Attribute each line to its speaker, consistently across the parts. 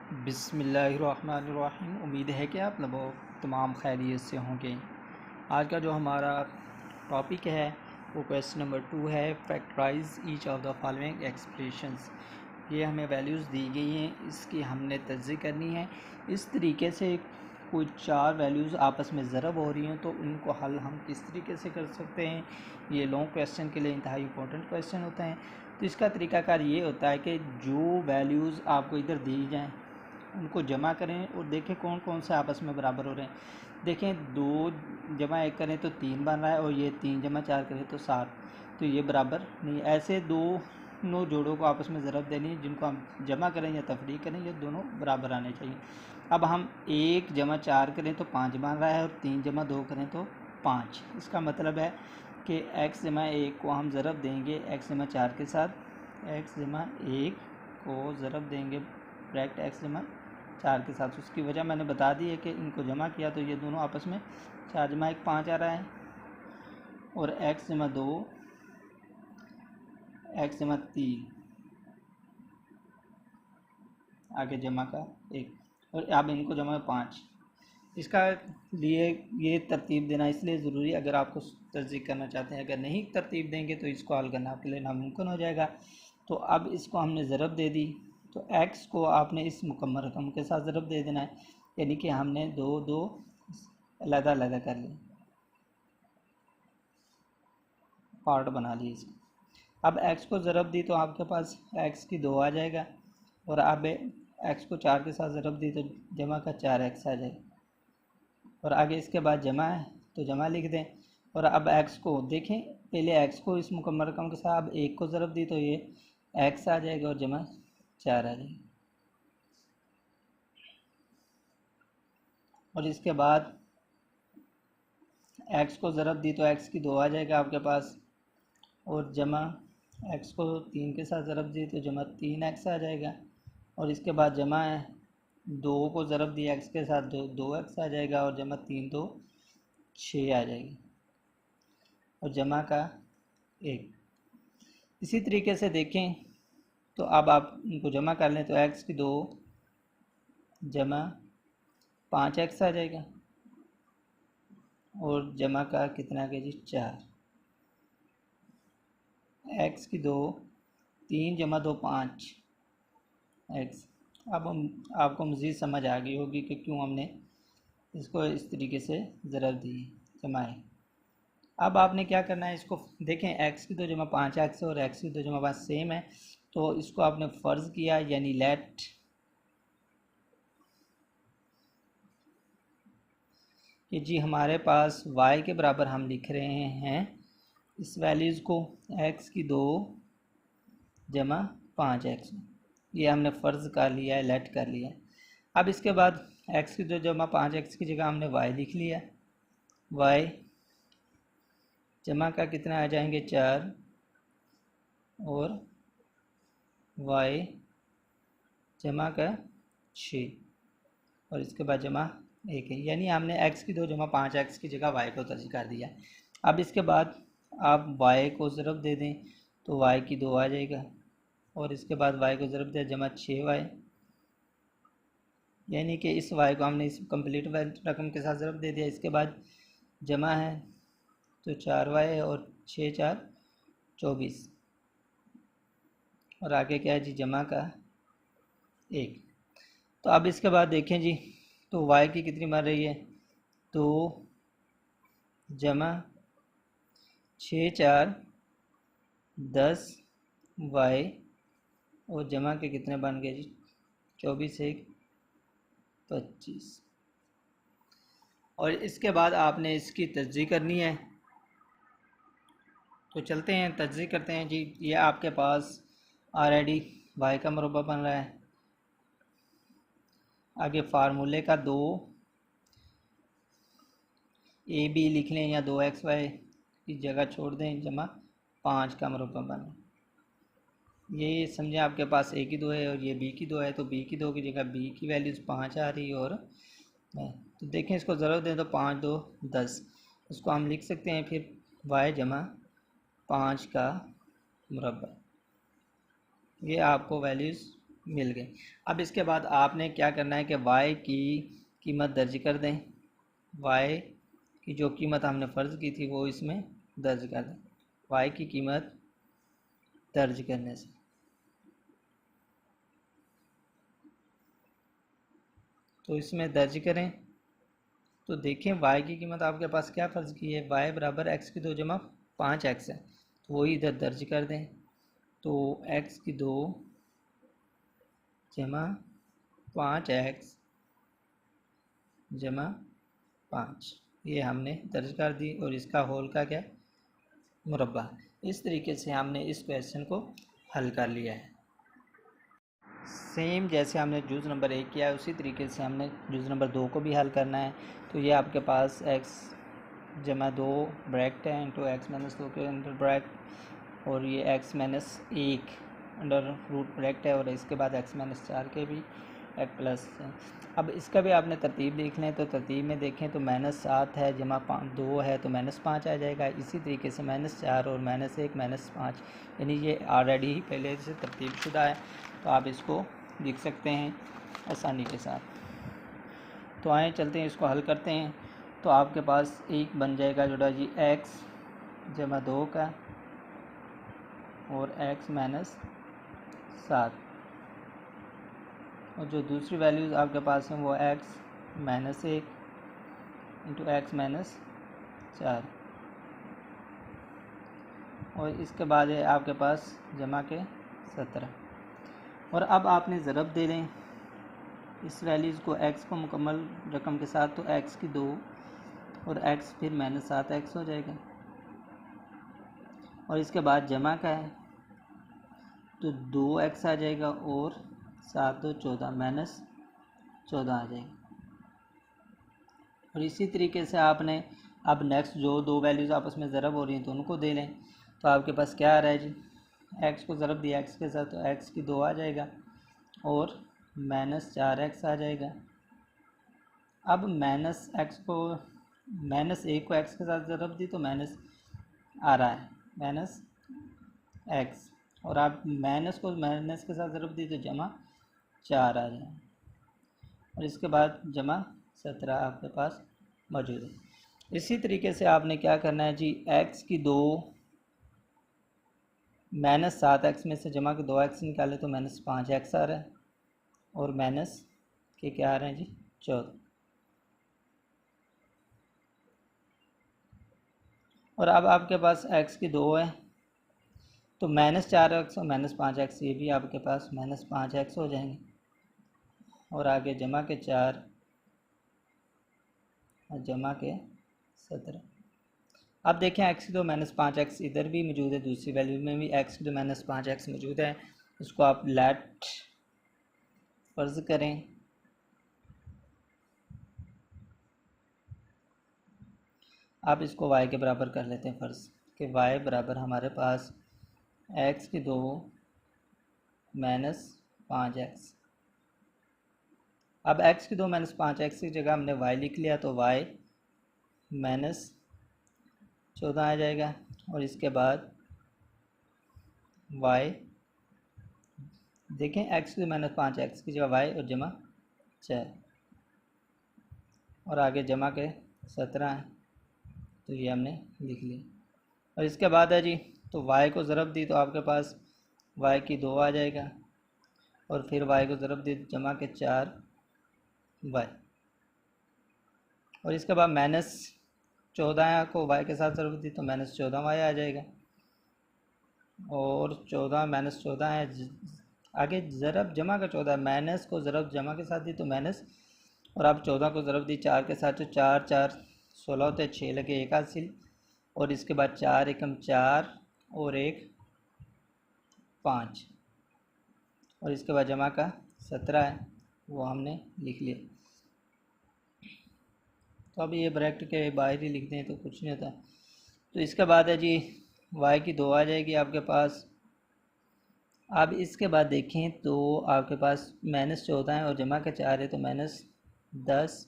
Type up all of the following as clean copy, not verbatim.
Speaker 1: बिस्मिल्लाहिर्रहमानिर्रहीम। उम्मीद है कि आप लोग तमाम खैरियत से होंगे। आज का जो हमारा टॉपिक है वो क्वेश्चन नंबर 2 है, factorise each of the following expressions. ये हमें वैल्यूज़ दी गई हैं, इसकी हमने तज्ज़ी करनी है। इस तरीके से कोई चार वैल्यूज़ आपस में ज़रब हो रही हैं तो उनको हल हम किस तरीके से कर सकते हैं। ये लॉन्ग क्वेश्चन के लिए इंतहाई इंपॉर्टेंट क्वेश्चन होते हैं। तो इसका तरीकाकार ये होता है कि जो वैल्यूज़ आपको इधर दी जाएँ उनको जमा करें और देखें कौन कौन से आपस में बराबर हो रहे हैं। देखें 2 जमा 1 करें तो 3 बन रहा है और ये 3 जमा 4 करें तो 7, तो ये बराबर नहीं। ऐसे दोनों जोड़ों को आपस में ज़रब देनी है, जिनको हम जमा करें या तफरीक करें ये दोनों बराबर आने चाहिए। अब हम 1 जमा 4 करें तो 5 बन रहा है और 3 जमा 2 करें तो 5। इसका मतलब है कि x जमा 1 को हम ज़रब देंगे x जमा 4 के साथ, x जमा 1 को ज़रब देंगे ब्रैकेट x जमा 4 के साथ। उसकी वजह मैंने बता दी है कि इनको जमा किया तो ये दोनों आपस में 4 जमा 1 5 आ रहा है, और x जमा 2 x जमा 3 आगे जमा का 1, और अब इनको जमा 5। इसका लिए ये तरतीब देना इसलिए ज़रूरी है, अगर आपको तस्दीक करना चाहते हैं। अगर नहीं तरतीब देंगे तो इसको हल करना आपके लिए नामुमकिन हो जाएगा। तो अब इसको हमने ज़रब दे दी, तो x को आपने इस मुकम्मल रकम के साथ ज़रब दे देना है, यानी कि हमने दो दो अलग अलग कर लिए, पार्ट बना लिए इसको। अब x को ज़रब दी तो आपके पास x की 2 आ जाएगा, और अब x को 4 के साथ ज़रब दी तो जमा का 4x आ जाएगा, और आगे इसके बाद जमा है तो जमा लिख दें। और अब x को देखें, पहले x को इस मुकम्मल रकम के साथ अब 1 को ज़रब दी तो ये x आ जाएगा और जमा 4 आ जाएगा, और इसके बाद x को ज़रब दी तो x की 2 आ जाएगा आपके पास, और जमा x को 3 के साथ ज़रब दी तो जमा 3x आ जाएगा, और इसके बाद जमा है 2 को ज़रब दिया x के साथ 2x आ जाएगा, और जमा 3 तो 6 आ जाएगी, और जमा का 1। इसी तरीके से देखें तो अब आप इनको जमा कर लें तो x की 2 जमा 5x आ जाएगा, और जमा का कितना के जी 4। x की 2 3 जमा 2 5 x। अब हम आपको मज़ीद समझ आ गई होगी कि क्यों हमने इसको इस तरीके से ज़रब दी जमाए। अब आपने क्या करना है, इसको देखें x की 2 जमा 5x और x की 2 जमा 5 सेम है, तो इसको आपने फ़र्ज़ किया, यानी लेट कि जी हमारे पास y के बराबर हम लिख रहे हैं इस वैल्यूज़ को, x की 2 जमा 5x, ये हमने फ़र्ज़ कर लिया है, लेट कर लिया है। अब इसके बाद x की 2 जमा 5x की जगह हमने y लिख लिया, y जमा का कितना आ जाएंगे 4, और y जमा का 6, और इसके बाद जमा 1 है, यानी हमने x की 2 जमा 5x की जगह y को तर्जीह कर दिया। अब इसके बाद आप y को ज़रब दे दें तो y की 2 आ जाएगा, और इसके बाद y को ज़रब दिया जमा 6y, यानी कि इस y को हमने इस कंप्लीट रकम के साथ ज़रब दे दिया। इसके बाद जमा है तो 4y और 6 4 24, और आगे क्या है जी जमा का 1। तो अब इसके बाद देखें जी, तो y की कितनी बन रही है, 2 जमा 6 4 10 y, और जमा के कितने बन गए जी 24 1 25। और इसके बाद आपने इसकी तज्ज़ीह करनी है। तो चलते हैं तज्ज़ीह करते हैं जी। ये आपके पास ऑलरेडी y का मरबा बन रहा है, आगे फार्मूले का 2 ए बी लिख लें या 2xy की जगह छोड़ दें, जमा 5 का मरबा बना। ये समझें आपके पास a की 2 है और ये b की 2 है, तो b की 2 की जगह b की वैल्यूज़ 5 आ रही है, और तो देखें इसको ज़रूरत दें तो 5 2 10, इसको हम लिख सकते हैं फिर y जमा 5 का मुरब्बा। ये आपको वैल्यूज़ मिल गए। अब इसके बाद आपने क्या करना है कि y की कीमत दर्ज कर दें। y की जो कीमत हमने फ़र्ज़ की थी वो इसमें दर्ज कर दें। y की कीमत दर्ज करने से तो इसमें दर्ज करें तो देखें y की कीमत आपके पास क्या फ़र्ज़ की है, y बराबर x की 2 जमा 5x है, तो वही इधर दर्ज कर दें। तो x की 2 जमा 5x जमा 5 ये हमने दर्ज कर दी और इसका होल का क्या मुरब्बा। इस तरीके से हमने इस क्वेश्चन को हल कर लिया है। सेम जैसे हमने जुज़ नंबर 1 किया है उसी तरीके से हमने जुज़ नंबर 2 को भी हल करना है। तो ये आपके पास x जमा 2 ब्रैकेट है इंटू एक्स माइनस 2 के अंडर ब्रैकेट और ये x minus 1 under root bracket है और इसके बाद x माइनस 4 के भी एक प्लस है। अब इसका भी आपने तरतीब देख लें तो तरतीब में देखें तो -7 है जमा 2 है तो -5 आ जाएगा। इसी तरीके से -4 और -1 -5 यानी ये ऑलरेडी ही पहले से तरतीब शुदा है, तो आप इसको लिख सकते हैं आसानी के साथ। तो आए चलते हैं इसको हल करते हैं। तो आपके पास एक बन जाएगा जोड़ा जी x जमा 2 का और x माइनस 7 और जो दूसरी वैल्यूज़ आपके पास हैं वो x minus 1 into x minus 4 और इसके बाद है आपके पास जमा के 17। और अब आपने ज़रब दे लें इस वैल्यूज़ को x को मुकम्मल रकम के साथ, तो x की 2 और x फिर -7x हो जाएगा और इसके बाद जमा का है तो 2x आ जाएगा और 7 2 14 -14 आ जाएगा। और इसी तरीके से आपने अब नेक्स्ट जो दो वैल्यूज़ आपस में ज़रब हो रही हैं तो उनको दे लें। तो आपके पास क्या आ रहा है जी, x को ज़रब दिया x के साथ तो x की 2 आ जाएगा और -4x आ जाएगा। अब -1 को x के साथ ज़रब दी तो माइनस आ रहा है -x और आप माइनस को माइनस के साथ ज़रब दी तो जमा 4 आ जाए और इसके बाद जमा 17 आपके पास मौजूद है। इसी तरीके से आपने क्या करना है जी, x की 2 -7x में से जमा के 2x निकाले तो -5x आ रहा है और माइनस के क्या आ रहे हैं जी 14। और अब आपके पास x की 2 है तो -4x और -5x ये भी आपके पास -5x हो जाएंगे और आगे जमा के 4 और जमा के 17। अब देखें x की 2 -5x इधर भी मौजूद है, दूसरी वैल्यू में भी x की 2 -5x मौजूद है। इसको आप लेट फ़र्ज़ करें आप इसको y के बराबर कर लेते हैं फ़र्ज़ कि y बराबर हमारे पास x की 2 -5x। अब x की 2 -5x की जगह हमने y लिख लिया तो y -14 आ जाएगा और इसके बाद y देखें x की -5x की जगह y और जमा 4 और आगे जमा के 17 है तो ये हमने लिख लिया। और इसके बाद है जी तो y को ज़रब दी तो आपके पास y की 2 आ जाएगा और फिर y को ज़रब दी जमा के 4y और इसके बाद -14 को y के साथ ज़रब दी तो -14y आ जाएगा और 14 -14 है आगे ज़रब जमा का 14 माइनस को ज़रब जमा के साथ दी तो माइनस और अब 14 को ज़रब दी 4 के साथ तो 4 4 16 होते 6 लगे 1 हासिल और इसके बाद 4 एकम 4 और 1 5 और इसके बाद जमा का 17 है वो हमने लिख लिया। तो अब ये ब्रैकेट के बाहर ही लिख दें तो कुछ नहीं होता। तो इसके बाद है जी y की 2 आ जाएगी आपके पास। अब इसके बाद देखें तो आपके पास -14 है और जमा का 4 है तो -10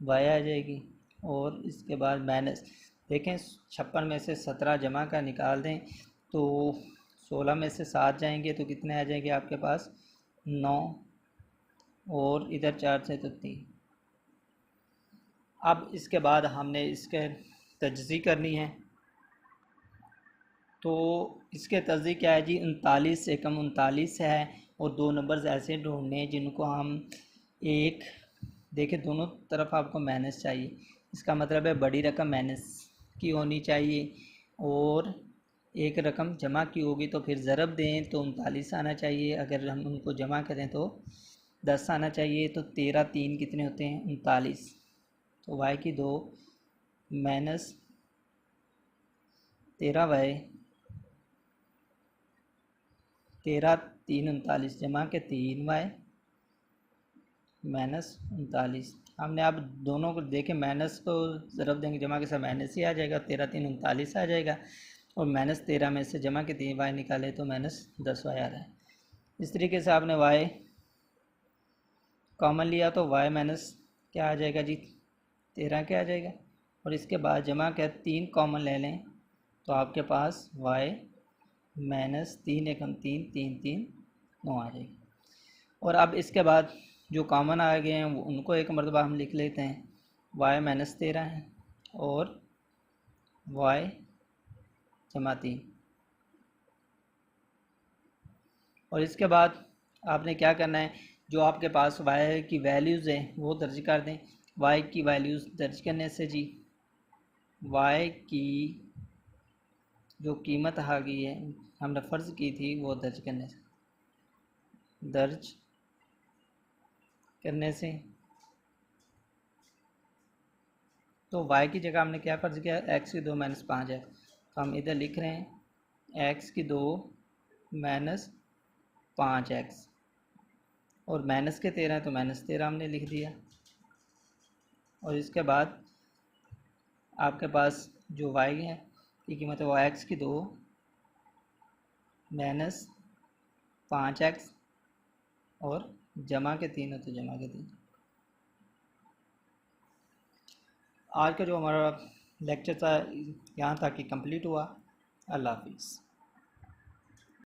Speaker 1: y आ जाएगी और इसके बाद माइनस देखें 56 में से 17 जमा का निकाल दें तो 16 में से 7 जाएंगे तो कितने आ जाएंगे आपके पास 9 और इधर 4 से तो 3। अब इसके बाद हमने इसके तजज़ी करनी है। तो इसके तजज़ी क्या है जी, 39 से कम 39 है और दो नंबर्स ऐसे ढूंढने जिनको हम एक देखिए, दोनों तरफ आपको माइनस चाहिए। इसका मतलब है बड़ी रकम माइनस की होनी चाहिए और एक रकम जमा की होगी तो फिर ज़रब दें तो 39 आना चाहिए। अगर हम उनको जमा करें तो 10 आना चाहिए। तो 13 3 कितने होते हैं, 39। तो वाई की 2 माइनस 13 वाई 13 3 39 जमा के 3 वाई माइनस 39। हमने अब दोनों को देखे, माइनस को ज़रब देंगे जमा के साथ माइनस ही आ जाएगा, 13 3 39 आ जाएगा और माइनस 13 में से जमा के 3 वाई निकाले तो माइनस 10 वाई आ रहा है। इस तरीके से आपने वाई कॉमन लिया तो वाई माइनस क्या आ जाएगा जी, 13 क्या आ जाएगा और इसके बाद जमा के 3 कॉमन ले लें तो आपके पास वाई माइनस 3 एकम 3 3 3 9 आ जाएगी। और अब इसके बाद जो कॉमन आ गए हैं उनको एक मरतबा हम लिख लेते हैं, वाई माइनस 13 है और वाई जमा 3। और इसके बाद आपने क्या करना है, जो आपके पास वाई की वैल्यूज़ हैं वो दर्ज कर दें। वाई की वैल्यूज़ दर्ज करने से जी वाई की जो कीमत आ गई है हमने फ़र्ज़ की थी वो दर्ज करने से तो y की जगह हमने क्या फ़र्ज़ किया, x की 2 माइनस 5 है तो हम इधर लिख रहे हैं x की 2 माइनस 5x और माइनस के 13 तो माइनस 13 हमने लिख दिया। और इसके बाद आपके पास जो y है की कीमत है वो x की 2 माइनस 5x और जमा के 3 है तो जमा के 3। आज का जो हमारा लेक्चर था यहाँ तक कि कंप्लीट हुआ। अल्लाह हाफिज़।